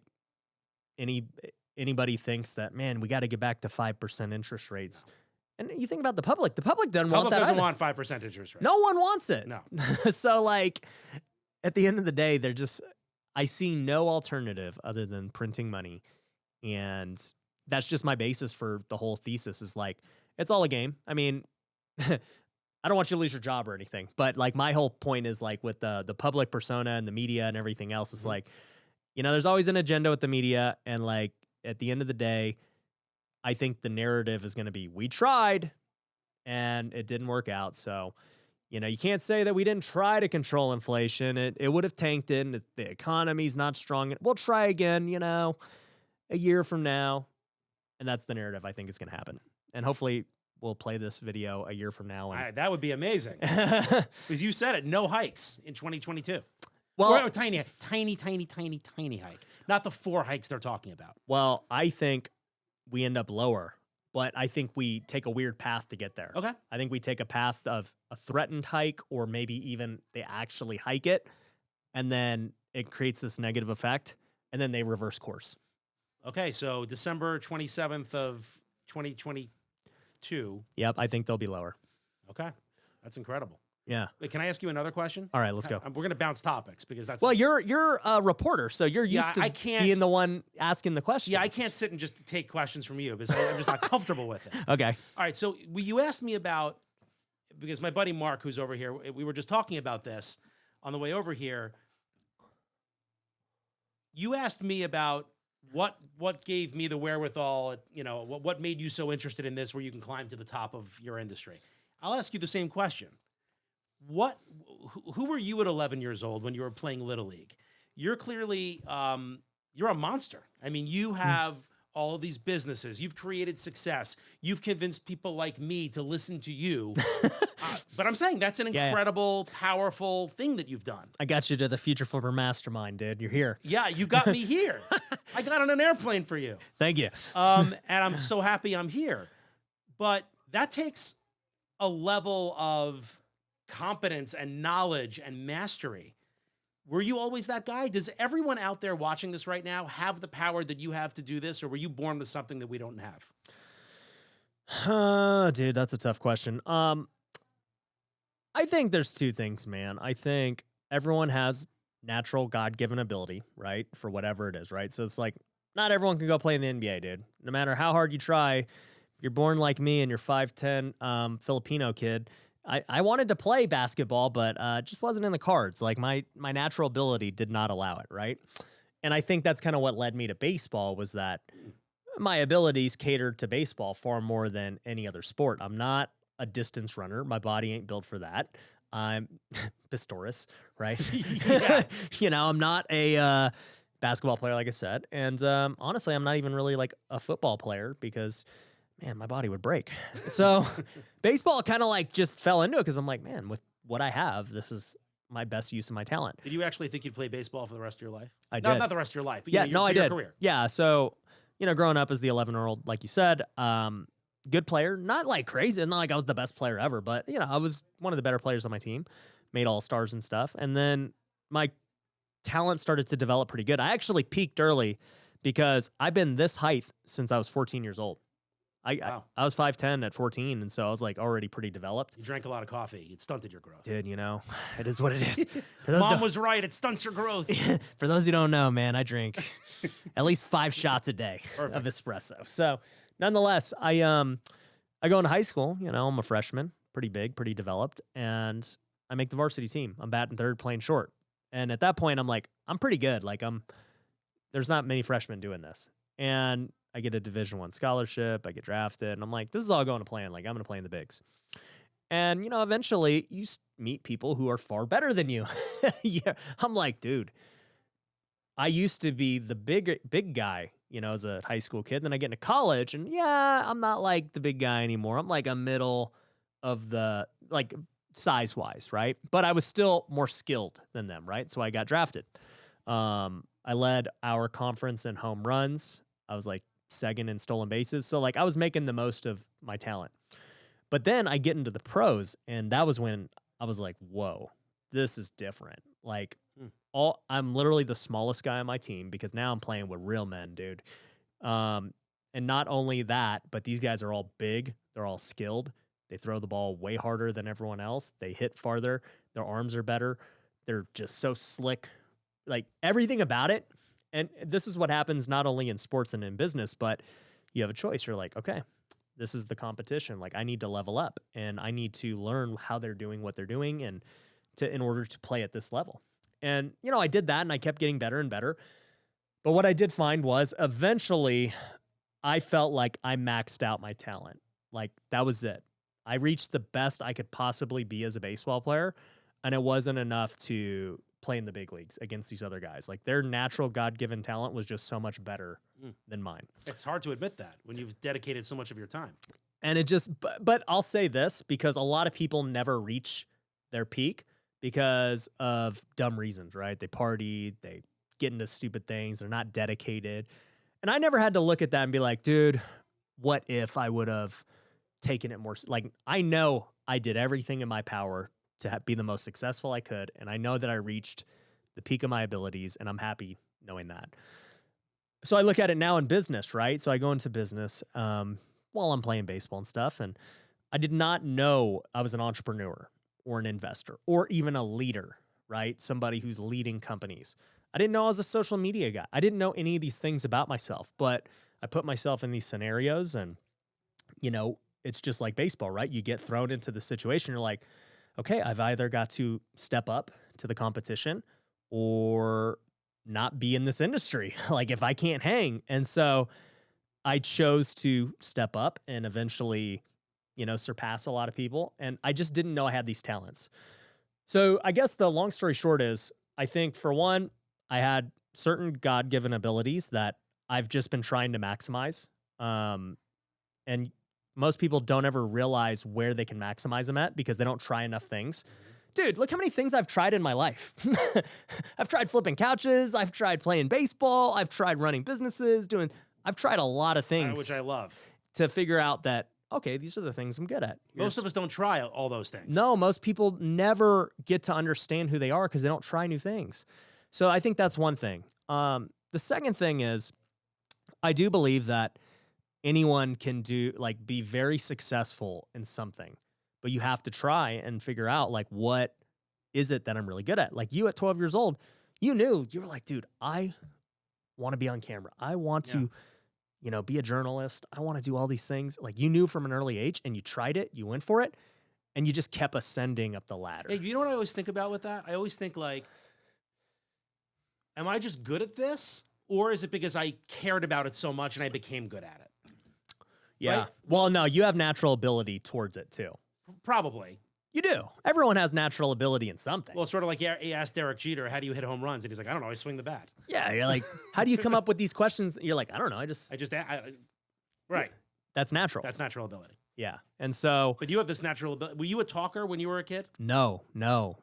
anybody thinks that, man, we got to get back to 5% interest rates. And you think about the public. The public doesn't want that. Doesn't either. want 5% interest rates. No one wants it. No. So, like, at the end of the day, I see no alternative other than printing money. And that's just my basis for the whole thesis is, like, it's all a game. I mean, I don't want you to lose your job or anything. But, like, my whole point is, like, with the public persona and the media and everything else, is like, you know, there's always an agenda with the media. And, like, at the end of the day, I think the narrative is going to be, we tried and it didn't work out. So, you know, you can't say that we didn't try to control inflation. It would have tanked it, and the economy's not strong. We'll try again, you know, a year from now. And that's the narrative I think is going to happen. And hopefully we'll play this video a year from now. And that would be amazing. Because you said it, no hikes in 2022. Well, or tiny hike. Not the 4 hikes they're talking about. Well, I think we end up lower, but I think we take a weird path to get there. Okay. I think we take a path of a threatened hike, or maybe even they actually hike it, and then it creates this negative effect, and then they reverse course. Okay, so December 27th of 2022. Yep, I think they'll be lower. Okay, that's incredible. Yeah. Wait, can I ask you another question? All right, let's go. We're going to bounce topics because that's... Well, you're a reporter, so you're used to being the one asking the questions. Yeah, I can't sit and just take questions from you because I'm just not comfortable with it. Okay. All right, so you asked me about, because my buddy Mark, who's over here, we were just talking about this on the way over here. You asked me about what gave me the wherewithal, you know, what made you so interested in this where you can climb to the top of your industry. I'll ask you the same question. Who were you at 11 years old when you were playing Little League? You're clearly, you're a monster. I mean, you have all of these businesses. You've created success. You've convinced people like me to listen to you. But I'm saying that's an incredible, powerful thing that you've done. I got you to the Future Flipper Mastermind, dude. You're here. Yeah, you got me here. I got on an airplane for you. Thank you. And I'm so happy I'm here. But that takes a level of competence and knowledge and mastery. Were you always that guy? Does everyone out there watching this right now have the power that you have to do this, or were you born with something that we don't have? Dude, that's a tough question. I think there's two things, man. I think everyone has natural God-given ability, right? For whatever it is, right? So it's like, not everyone can go play in the NBA, dude. No matter how hard you try, if you're born like me and you're 5'10", Filipino kid, I wanted to play basketball, but just wasn't in the cards. Like, my natural ability did not allow it, right? And I think that's kind of what led me to baseball, was that my abilities catered to baseball far more than any other sport. I'm not a distance runner. My body ain't built for that. I'm Pistorius, right? You know, I'm not a basketball player, like I said. And honestly, I'm not even really like a football player because, man, my body would break. So baseball kind of like just fell into it because I'm like, man, with what I have, this is my best use of my talent. Did you actually think you'd play baseball for the rest of your life? I No, did. not the rest of your life, but yeah, your I did. career. Yeah, so, you know, growing up as the 11-year-old, like you said, good player, not like crazy, not like I was the best player ever, but, you know, I was one of the better players on my team, made all-stars and stuff. And then my talent started to develop pretty good. I actually peaked early because I've been this height since I was 14 years old. I was 5'10" at 14, and so I was like already pretty developed. You drank a lot of coffee. It stunted your growth. Dude, you know, it is what it is. Mom was right. It stunts your growth. For those who don't know, man, I drink at least 5 shots a day of espresso. So, nonetheless, I go into high school, I'm a freshman, pretty big, pretty developed, and I make the varsity team. I'm batting third, playing short. And at that point, I'm like, I'm pretty good. Like there's not many freshmen doing this. And I get a Division I scholarship, I get drafted, and I'm like, this is all going to plan. Like, I'm going to play in the bigs. And, eventually you meet people who are far better than you. Yeah. I'm like, dude, I used to be the big guy, as a high school kid. Then I get into college and I'm not like the big guy anymore. I'm like a middle of the, like size wise. Right. But I was still more skilled than them. Right. So I got drafted. I led our conference in home runs. I was like second in stolen bases. So like I was making the most of my talent. But then I get into the pros, and that was when I was like, whoa, this is different. Like I'm literally the smallest guy on my team because now I'm playing with real men, dude. And not only that, but these guys are all big. They're all skilled. They throw the ball way harder than everyone else. They hit farther. Their arms are better. They're just so slick. Like everything about it. And this is what happens not only in sports and in business, but you have a choice. You're like, okay, this is the competition. Like I need to level up and I need to learn how they're doing what they're doing and in order to play at this level. And, I did that and I kept getting better and better. But what I did find was eventually I felt like I maxed out my talent. Like that was it. I reached the best I could possibly be as a baseball player. And it wasn't enough to play in the big leagues against these other guys. Like their natural God-given talent was just so much better than mine. It's hard to admit that when you've dedicated so much of your time. And it just, but I'll say this because a lot of people never reach their peak because of dumb reasons, right? They party, they get into stupid things, they're not dedicated. And I never had to look at that and be like, dude, what if I would have taken it more? Like, I know I did everything in my power to be the most successful I could. And I know that I reached the peak of my abilities, and I'm happy knowing that. So I look at it now in business, right? So I go into business while I'm playing baseball and stuff. And I did not know I was an entrepreneur or an investor or even a leader, right? Somebody who's leading companies. I didn't know I was a social media guy. I didn't know any of these things about myself, but I put myself in these scenarios and, it's just like baseball, right? You get thrown into the situation. You're like, okay, I've either got to step up to the competition or not be in this industry. Like if I can't hang. And so I chose to step up and eventually, surpass a lot of people. And I just didn't know I had these talents. So I guess the long story short is, I think for one, I had certain God-given abilities that I've just been trying to maximize. And most people don't ever realize where they can maximize them at because they don't try enough things. Dude, look how many things I've tried in my life. I've tried flipping couches. I've tried playing baseball. I've tried running businesses, I've tried a lot of things. Which I love. To figure out that, okay, these are the things I'm good at. Most of us don't try all those things. No, most people never get to understand who they are because they don't try new things. So I think that's one thing. The second thing is, I do believe that anyone can be very successful in something, but you have to try and figure out what is it that I'm really good at? Like you at 12 years old, you were like, dude, I want to be on camera. I want to, be a journalist. I want to do all these things. Like you knew from an early age and you tried it, you went for it, and you just kept ascending up the ladder. Hey, you know what I always think about with that? I always think am I just good at this? Or is it because I cared about it so much and I became good at it? Yeah. Right? Well, no, you have natural ability towards it too. Probably. You do. Everyone has natural ability in something. Well, it's sort of like he asked Derek Jeter, how do you hit home runs? And he's like, I don't know, I swing the bat. Yeah, you're like, how do you come up with these questions? You're like, I don't know, right. That's natural. That's natural ability. Yeah. And so... But you have this natural ability. Were you a talker when you were a kid? No.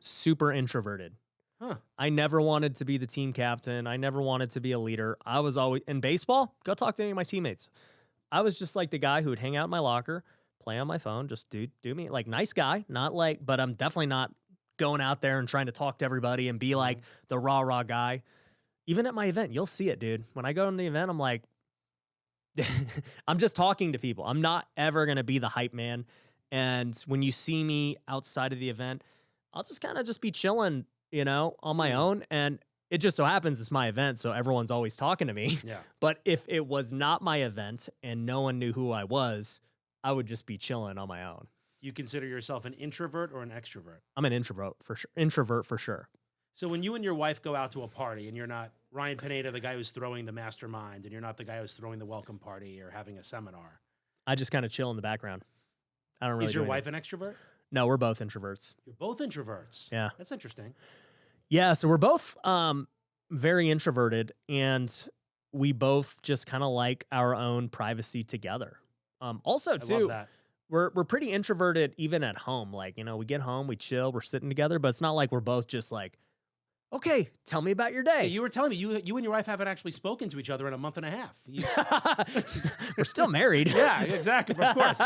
Super introverted. Huh. I never wanted to be the team captain. I never wanted to be a leader. I was always... In baseball, go talk to any of my teammates. I was just like the guy who would hang out in my locker, play on my phone, just do me. Like, nice guy, but I'm definitely not going out there and trying to talk to everybody and be like the rah guy. Even at my event, you'll see it, dude. When I go to the event, I'm like, I'm just talking to people. I'm not ever going to be the hype man. And when you see me outside of the event, I'll just kind of just be chilling, on my own. And it just so happens it's my event, so everyone's always talking to me. Yeah. But if it was not my event and no one knew who I was, I would just be chilling on my own. You consider yourself an introvert or an extrovert? I'm an introvert for sure. Introvert for sure. So when you and your wife go out to a party and you're not Ryan Pineda, the guy who's throwing the mastermind, and you're not the guy who's throwing the welcome party or having a seminar, I just kind of chill in the background. I don't really. is your do wife anything. an extrovert? No, we're both introverts. You're both introverts. Yeah. That's interesting. Yeah, so we're both very introverted, and we both just kind of like our own privacy together. Also, I too, love that. we're pretty introverted even at home. Like, we get home, we chill, we're sitting together, but it's not like we're both just like, okay, tell me about your day. Hey, you were telling me you and your wife haven't actually spoken to each other in a month and a half. We're still married. Yeah, exactly. Of course.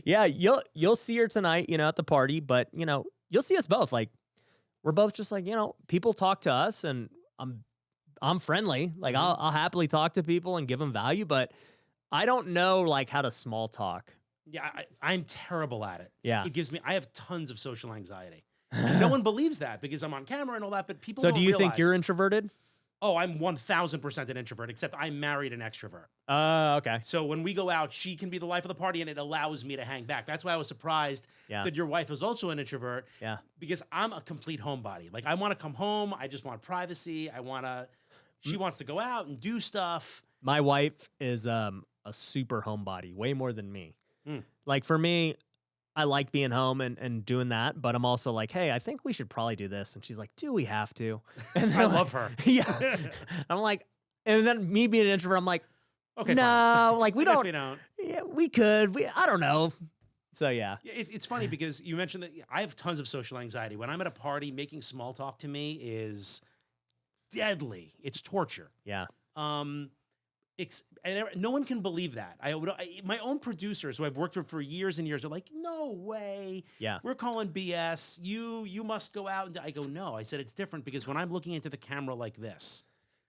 Yeah, you'll see her tonight, at the party, but you'll see us both. Like, we're both just like, people talk to us, and I'm friendly. Like, I'll happily talk to people and give them value, but I don't know like how to small talk. Yeah, I'm terrible at it. Yeah. I have tons of social anxiety. No one believes that because I'm on camera and all that, but people So don't do you think realize- you're introverted? Oh, I'm 1,000% an introvert, except I'm married an extrovert. Okay. So when we go out, she can be the life of the party, and it allows me to hang back. That's why I was surprised that your wife is also an introvert. Yeah. Because I'm a complete homebody. Like, I want to come home. I just want privacy. She wants to go out and do stuff. My wife is a super homebody, way more than me. Like, for me, I like being home and doing that, but I'm also like, hey, I think we should probably do this. And she's like, do we have to? And I love her. Yeah. I'm like, and then me being an introvert, I'm like, Okay, no, fine. like we I guess don't. we don't. Yeah, we could. I don't know. So yeah. It's funny because you mentioned that I have tons of social anxiety. When I'm at a party, making small talk to me is deadly. It's torture. Yeah. And no one can believe that. My own producers who I've worked with for years and years are like, no way. Yeah. We're calling BS. You must go out. And I go, no. I said, it's different because when I'm looking into the camera like this,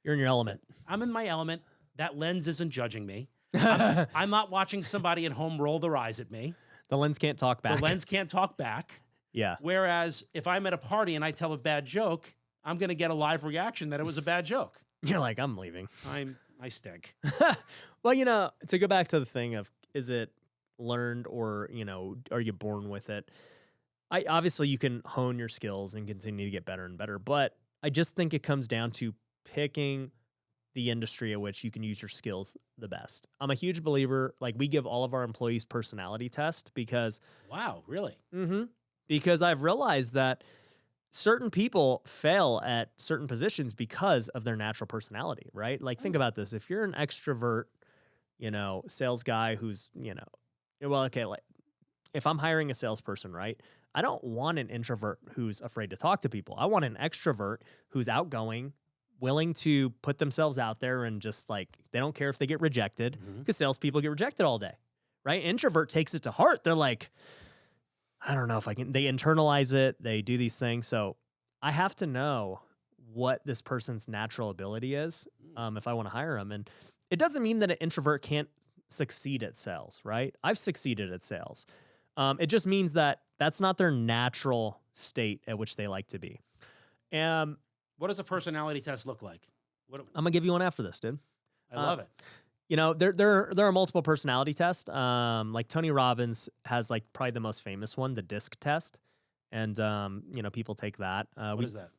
You're in your element. I'm in my element. That lens isn't judging me. I'm not watching somebody at home roll their eyes at me. The lens can't talk back. The lens can't talk back. Yeah. Whereas if I'm at a party and I tell a bad joke, I'm going to get a live reaction that it was a bad joke. You're like, I'm leaving. I stink. Well, to go back to the thing of, is it learned or, are you born with it? Obviously you can hone your skills and continue to get better and better, but I just think it comes down to picking the industry at which you can use your skills the best. I'm a huge believer, like, we give all of our employees personality test because Wow, really? because I've realized that certain people fail at certain positions because of their natural personality, right? Like, think about this. If you're an extrovert, sales guy who's, well, okay, like, if I'm hiring a salesperson, right? I don't want an introvert who's afraid to talk to people. I want an extrovert who's outgoing, willing to put themselves out there, and just like, they don't care if they get rejected, because salespeople get rejected all day, right? Introvert takes it to heart. They're like, I don't know if I can. They internalize it. They do these things. So I have to know what this person's natural ability is if I want to hire them. And it doesn't mean that an introvert can't succeed at sales, right? I've succeeded at sales. It just means that that's not their natural state at which they like to be. What does a personality test look like? I'm gonna give you one after this, dude. I love it. There are multiple personality tests. Like Tony Robbins has like probably the most famous one, the DISC test, and people take that. What is that?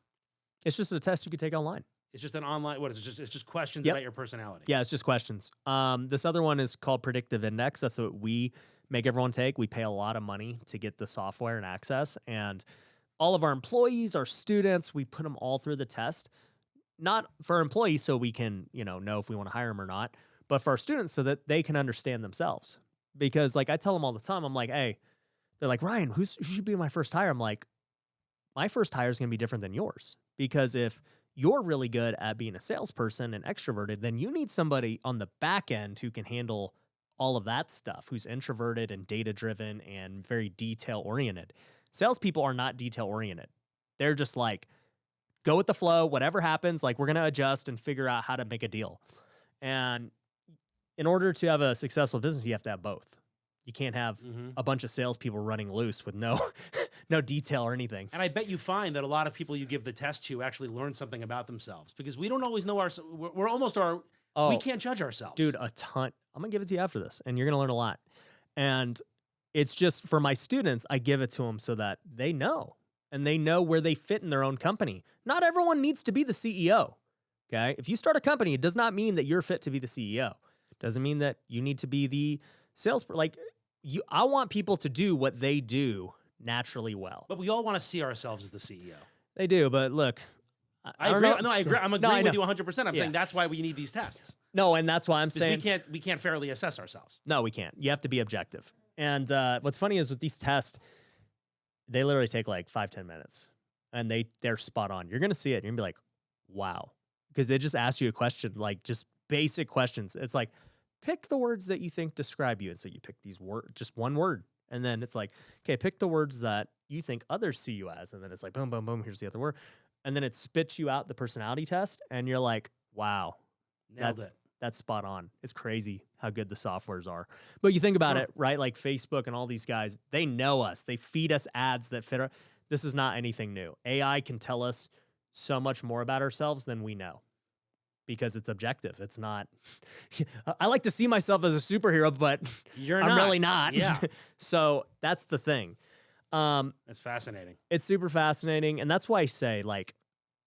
It's just a test you could take online. It's just an online. What is it? It's just questions Yep. about your personality. Yeah, it's just questions. This other one is called Predictive Index. That's what we make everyone take. We pay a lot of money to get the software and access, and all of our employees, our students, we put them all through the test. Not for employees so we can know if we want to hire them or not, but for our students so that they can understand themselves. Because like I tell them all the time, I'm like, hey, they're like, Ryan, who should be my first hire? I'm like, my first hire is going to be different than yours. Because if you're really good at being a salesperson and extroverted, then you need somebody on the back end who can handle all of that stuff, who's introverted and data-driven and very detail-oriented. Salespeople are not detail-oriented. They're just like, go with the flow, whatever happens, like, we're going to adjust and figure out how to make a deal. And in order to have a successful business, you have to have both. You can't have a bunch of salespeople running loose with no no detail or anything. And I bet you find that a lot of people you give the test to actually learn something about themselves because we don't always know we're almost we can't judge ourselves. Dude, a ton. I'm going to give it to you after this, and you're going to learn a lot. And it's just for my students, I give it to them so that they know, and they know where they fit in their own company. Not everyone needs to be the CEO. Okay. If you start a company, it does not mean that you're fit to be the CEO. Doesn't mean that you need to be the salesperson. Like I want people to do what they do naturally well. But we all want to see ourselves as the CEO. They do, but look, I agree. No, I agree. I'm agreeing with you 100%. I'm Yeah. saying that's why we need these tests. No, and that's why I'm saying we can't fairly assess ourselves. no, we can't. You have to be objective. And what's funny is with these tests, they literally take like 5-10 minutes, and they're spot on. You're gonna see it, and you're gonna be like, wow, because they just ask you a question, like just basic questions. It's like, pick the words that you think describe you, and so you pick these words, just one word, and then it's like, okay, pick the words that you think others see you as, and then it's like, boom, boom, boom. Here's the other word, and then it spits you out the personality test, and you're like, wow, Nailed it. That's spot on. It's crazy how good the softwares are. But you think about it, right? Like Facebook and all these guys, they know us. They feed us ads that fit our. This is not anything new. AI can tell us so much more about ourselves than we know because it's objective. It's not. I like to see myself as a superhero, but I'm really not. Yeah. So that's the thing. That's fascinating. It's super fascinating. And that's why I say, like,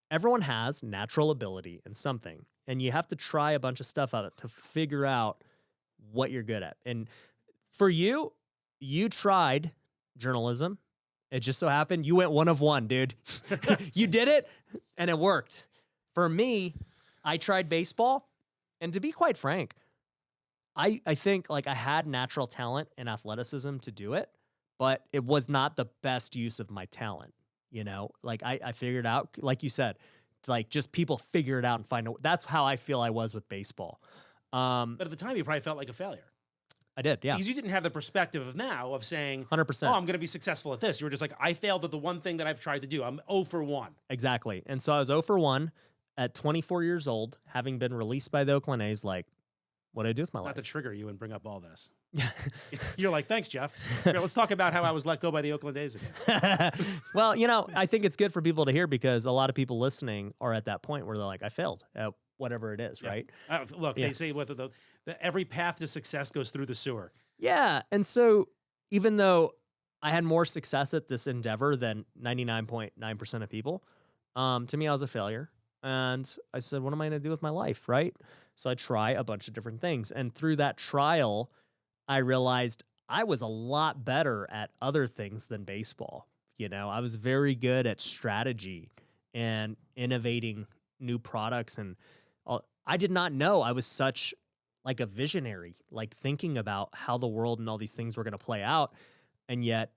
everyone has natural ability in something. And you have to try a bunch of stuff out to figure out what you're good at. And for you, you tried journalism. It just so happened you went 1 of 1, dude. You did it, and it worked. For me, I tried baseball. And to be quite frank, I think like I had natural talent and athleticism to do it, but it was not the best use of my talent. You know, like I figured out, like you said, like just people figure it out and find out. That's how I feel I was with baseball. But at the time, you probably felt like a failure. I did, yeah. Because you didn't have the perspective of now of saying, 100%. oh, I'm going to be successful at this. You were just like, I failed at the one thing that I've tried to do. I'm 0 for 1. Exactly. And so I was 0 for 1 at 24 years old, having been released by the Oakland A's. Like, what do I do with my life? Not to trigger you and bring up all this. You're like, thanks, Jeff. Here, let's talk about how I was let go by the Oakland A's again. Well, you know, I think it's good for people to hear because a lot of people listening are at that point where they're like, I failed at whatever it is, right? Look, they say what every path to success goes through the sewer. Yeah. And so even though I had more success at this endeavor than 99.9% of people, to me, I was a failure. And I said, what am I going to do with my life, right? So I try a bunch of different things. And through that trial, I realized I was a lot better at other things than baseball. You know, I was very good at strategy and innovating new products. And I did not know I was such like a visionary, like thinking about how the world and all these things were going to play out. And yet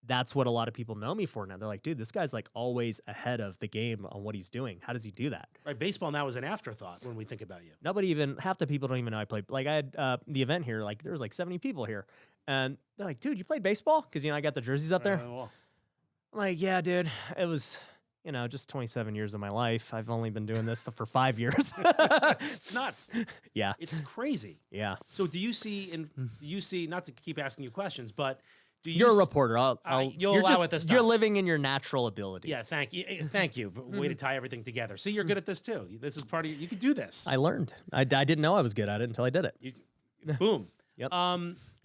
that's what a lot of people know me for now. They're like, dude, this guy's like always ahead of the game on what he's doing. How does he do that? Right, baseball now is an afterthought when we think about you. Half the people don't even know I played. Like I had the event here, like there was like 70 people here. And they're like, dude, you played baseball? Because, you know, I got the jerseys up there. Well, I'm like, yeah, dude, it was, you know, just 27 years of my life. I've only been doing this for 5 years. it's nuts. Yeah. It's crazy. Yeah. So do you see, not to keep asking you questions, but do you... You're a reporter. You'll allow it this time. You're living in your natural ability. Yeah, thank you. Thank you. Way to tie everything together. See, you're good at this too. This is part of you can do this. I learned. I didn't know I was good at it until I did it. Boom. Yep.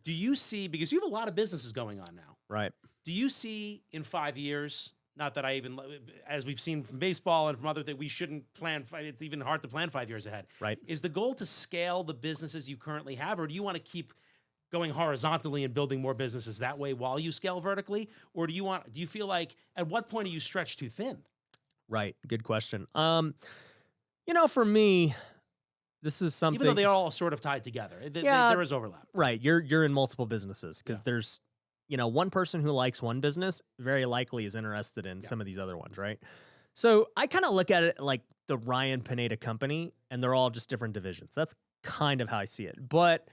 Do you see, because you have a lot of businesses going on now, Right. do you see in 5 years, not that I even, as we've seen from baseball and from other things, we shouldn't plan, it's even hard to plan 5 years ahead. Right. Is the goal to scale the businesses you currently have, or do you want to keep going horizontally and building more businesses that way while you scale vertically? Or do you feel like, at what point are you stretched too thin? Right. Good question. You know, for me, this is something. Even though they are all sort of tied together, there is overlap. Right. You're in multiple businesses because there's, you know, one person who likes one business very likely is interested in some of these other ones, right? So I kind of look at it like the Ryan Pineda company, and they're all just different divisions. That's kind of how I see it. But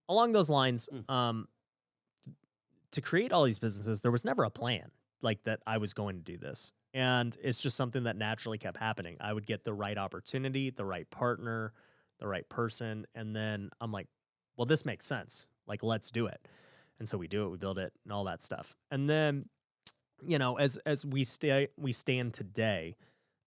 along those lines, to create all these businesses, there was never a plan like that I was going to do this. And it's just something that naturally kept happening. I would get the right opportunity, the right partner, the right person. And then I'm like, well, this makes sense. Like, let's do it. And so we do it, we build it and all that stuff. And then as we stand today,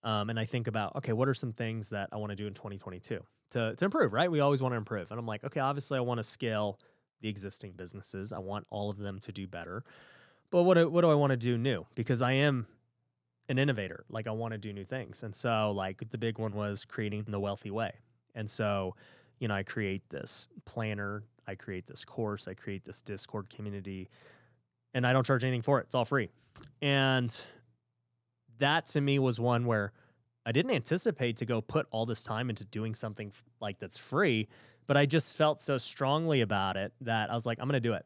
and I think about, okay, what are some things that I want to do in 2022 to improve, right? We always want to improve. And I'm like, okay, obviously I want to scale the existing businesses. I want all of them to do better. But what do I want to do new? Because I am an innovator. Like, I want to do new things. And so, like, the big one was creating the wealthy way. And so, I create this planner, I create this course, I create this Discord community, and I don't charge anything for it. It's all free. And that to me was one where I didn't anticipate to go put all this time into doing something like that's free, but I just felt so strongly about it that I was like, I'm going to do it.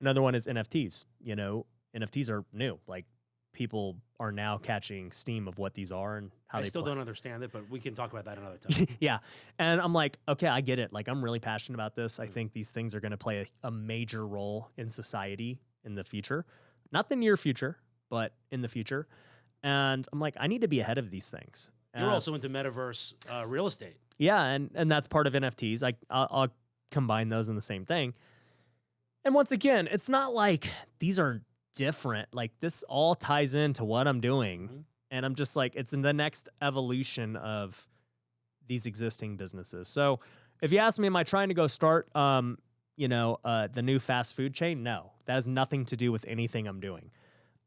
Another one is NFTs. NFTs are new. Like, people are now catching steam of what these are and how I they still play. don't understand it, but we can talk about that another time. Yeah. And I'm like, okay, I get it. Like, I'm really passionate about this. I think these things are going to play a major role in society in the future. Not the near future, but in the future. And I'm like, I need to be ahead of these things. You're also into metaverse real estate. Yeah, and that's part of NFTs. I'll combine those in the same thing. And once again, it's not like these are different. Like, this all ties into what I'm doing. Mm-hmm. And I'm just like, it's in the next evolution of these existing businesses. So if you ask me, am I trying to go start, the new fast food chain? No, that has nothing to do with anything I'm doing.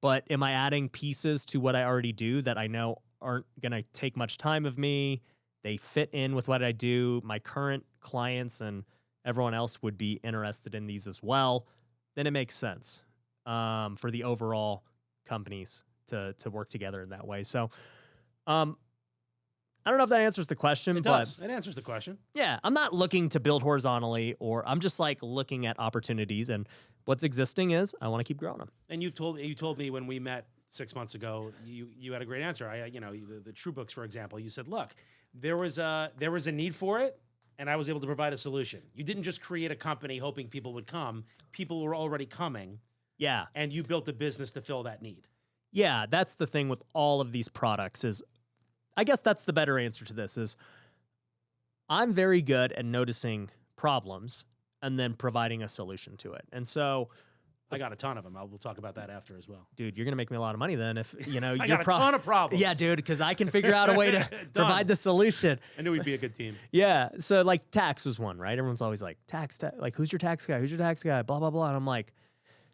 But am I adding pieces to what I already do that I know aren't going to take much time of me? They fit in with what I do. My current clients and everyone else would be interested in these as well. Then it makes sense for the overall companies to work together in that way. So I don't know if that answers the question. It does. It answers the question. Yeah, I'm not looking to build horizontally, or I'm just like looking at opportunities, and what's existing is I want to keep growing them. And you told me when we met 6 months ago, you had a great answer. The True Books, for example, you said, look, there was a need for it, and I was able to provide a solution. You didn't just create a company hoping people would come. People were already coming. Yeah. And you built a business to fill that need. Yeah, that's the thing with all of these products is, I guess that's the better answer to this, is I'm very good at noticing problems and then providing a solution to it. And so I got a ton of them. We'll talk about that after as well. Dude, you're going to make me a lot of money then if, I got a ton of problems. Yeah, dude, because I can figure out a way to provide the solution. I knew we'd be a good team. Yeah. So, like, tax was one, right? Everyone's always like, tax, like, who's your tax guy? Who's your tax guy? Blah, blah, blah. And I'm like,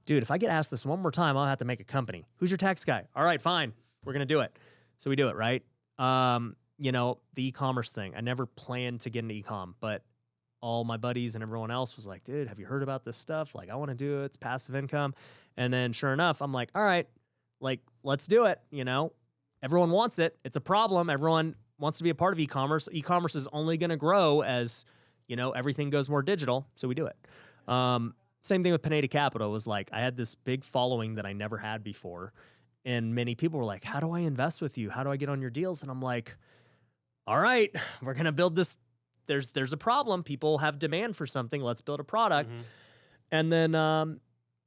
dude, if I get asked this one more time, I'll have to make a company. Who's your tax guy? All right, fine. We're going to do it. So we do it, right? The e-commerce thing. I never planned to get into e-com, but all my buddies and everyone else was like, dude, have you heard about this stuff? Like, I want to do it. It's passive income. And then sure enough, I'm like, all right, like, let's do it. Everyone wants it. It's a problem. Everyone wants to be a part of e-commerce. E-commerce is only going to grow as, everything goes more digital. So we do it. Same thing with Pineda Capital. Was like, I had this big following that I never had before. And many people were like, how do I invest with you? How do I get on your deals? And I'm like, all right, we're going to build this. There's a problem. People have demand for something. Let's build a product. Mm-hmm. And then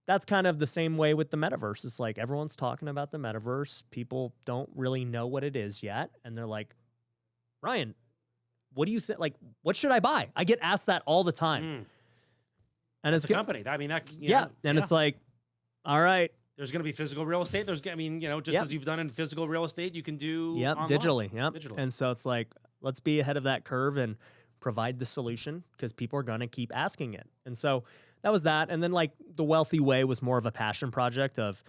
that's kind of the same way with the metaverse. It's like everyone's talking about the metaverse. People don't really know what it is yet. And they're like, Ryan, what do you think? Like, what should I buy? I get asked that all the time. And it's a company. I mean, it's like, all right. There's going to be physical real estate. As you've done in physical real estate, you can do online. Digitally. And so it's like, let's be ahead of that curve and provide the solution because people are going to keep asking it. And so that was that. And then, like, the wealthy way was more of a passion project of,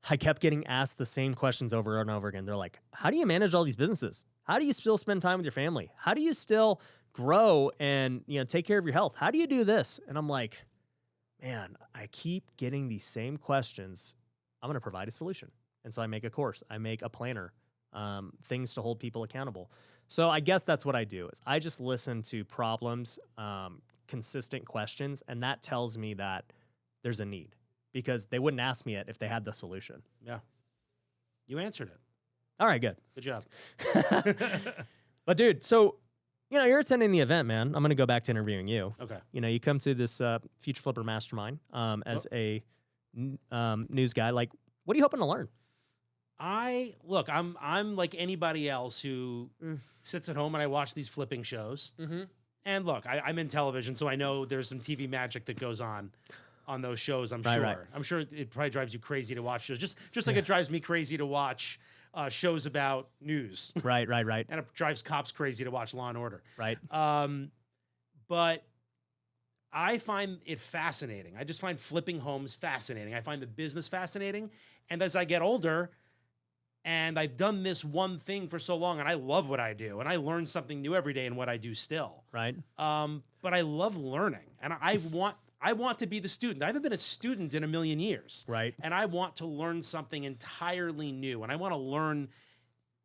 I kept getting asked the same questions over and over again. They're like, how do you manage all these businesses? How do you still spend time with your family? How do you still grow and, take care of your health? How do you do this? And I'm like, man, I keep getting these same questions. I'm going to provide a solution. And so I make a course. I make a planner, things to hold people accountable. So I guess that's what I do is I just listen to problems, consistent questions, and that tells me that there's a need because they wouldn't ask me it if they had the solution. Yeah. You answered it. All right, good. Good job. But dude, so, you're attending the event, man. I'm going to go back to interviewing you. Okay. You come to this Future Flipper Mastermind as a news guy. Like, what are you hoping to learn? I'm like anybody else who sits at home and I watch these flipping shows. Mm-hmm. And look, I'm in television, so I know there's some TV magic that goes on on those shows. I'm Right, sure. right. I'm sure it probably drives you crazy to watch shows. Just like it drives me crazy to watch shows about news. Right. And it drives cops crazy to watch Law and Order. Right. But I find it fascinating. I just find flipping homes fascinating. I find the business fascinating. And as I get older, and I've done this one thing for so long, and I love what I do, and I learn something new every day in what I do still. Right. But I love learning, and I want to be the student. I haven't been a student in a million years. Right. And I want to learn something entirely new, and I want to learn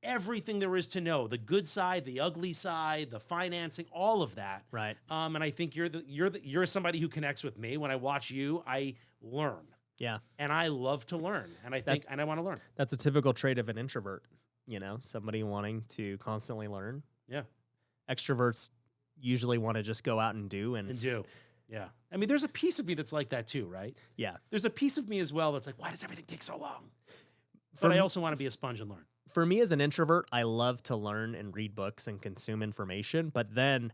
everything there is to know, the good side, the ugly side, the financing, all of that. Right. And I think you're somebody who connects with me. When I watch you, I learn. Yeah. And I love to learn. And I want to learn. That's a typical trait of an introvert, somebody wanting to constantly learn. Yeah. Extroverts usually want to just go out and do. Yeah. I mean, there's a piece of me that's like that too, right? Yeah. There's a piece of me as well that's like, why does everything take so long? But I also want to be a sponge and learn. For me as an introvert, I love to learn and read books and consume information. But then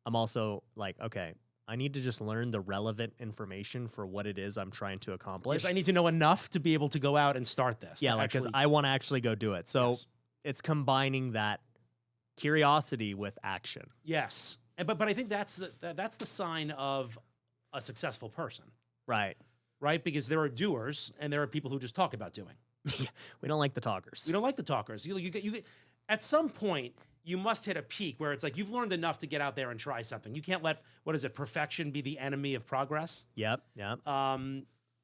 I'm also like, okay, I need to just learn the relevant information for what it is I'm trying to accomplish. Yes, I need to know enough to be able to go out and start this. Yeah, because I want to actually go do it. So it's combining that curiosity with action. Yes. But I think that's the sign of a successful person. Right. Right? Because there are doers and there are people who just talk about doing. We don't like the talkers. We don't like the talkers. You get at some point you must hit a peak where it's like you've learned enough to get out there and try something. You can't let perfection be the enemy of progress. Yep.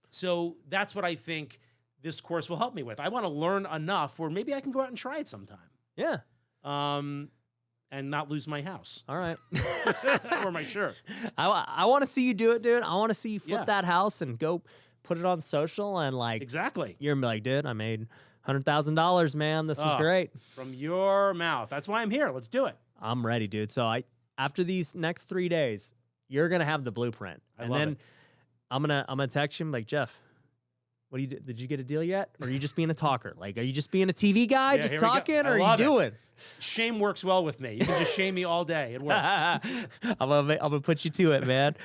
So that's what I think this course will help me with. I want to learn enough where maybe I can go out and try it sometime. Yeah. And not lose my house. All right. Or my shirt. I want to see you do it, dude. I want to see you flip that house and go put it on social and Exactly. You're gonna be like, dude, I made $100,000, man. This was great. From your mouth. That's why I'm here. Let's do it. I'm ready, dude. So after these next 3 days, you're gonna have the blueprint. I love it. I'm gonna text you like, Jeff, what do you do? Did you get a deal yet? Or are you just being a talker? Are you just being a TV guy, just talking, or are you doing? Shame works well with me. You can just shame me all day. It works. I'm gonna put you to it, man.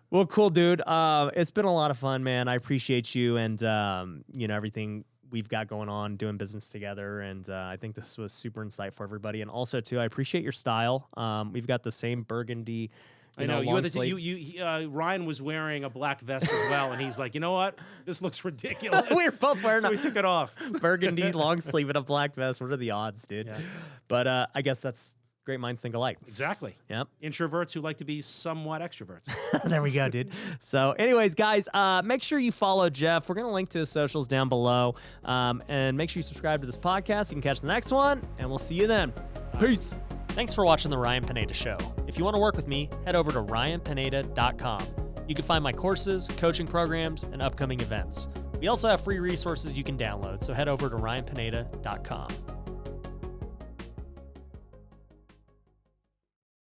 Well, cool, dude. It's been a lot of fun, man. I appreciate you and everything we've got going on, doing business together, and I think this was super insightful for everybody. And also, too, I appreciate your style. We've got the same burgundy. I know Ryan was wearing a black vest as well, and he's like, you know what? This looks ridiculous. We were both wearing so we took it off. Burgundy long sleeve and a black vest. What are the odds, dude? Yeah. But I guess that's great minds think alike. Exactly. Yep. Introverts who like to be somewhat extroverts. There we go, dude. So anyways, guys, make sure you follow Jeff. We're going to link to his socials down below. And make sure you subscribe to this podcast. You can catch the next one, and we'll see you then. Peace. Thanks for watching The Ryan Pineda Show. If you want to work with me, head over to ryanpineda.com. You can find my courses, coaching programs, and upcoming events. We also have free resources you can download, so head over to ryanpineda.com.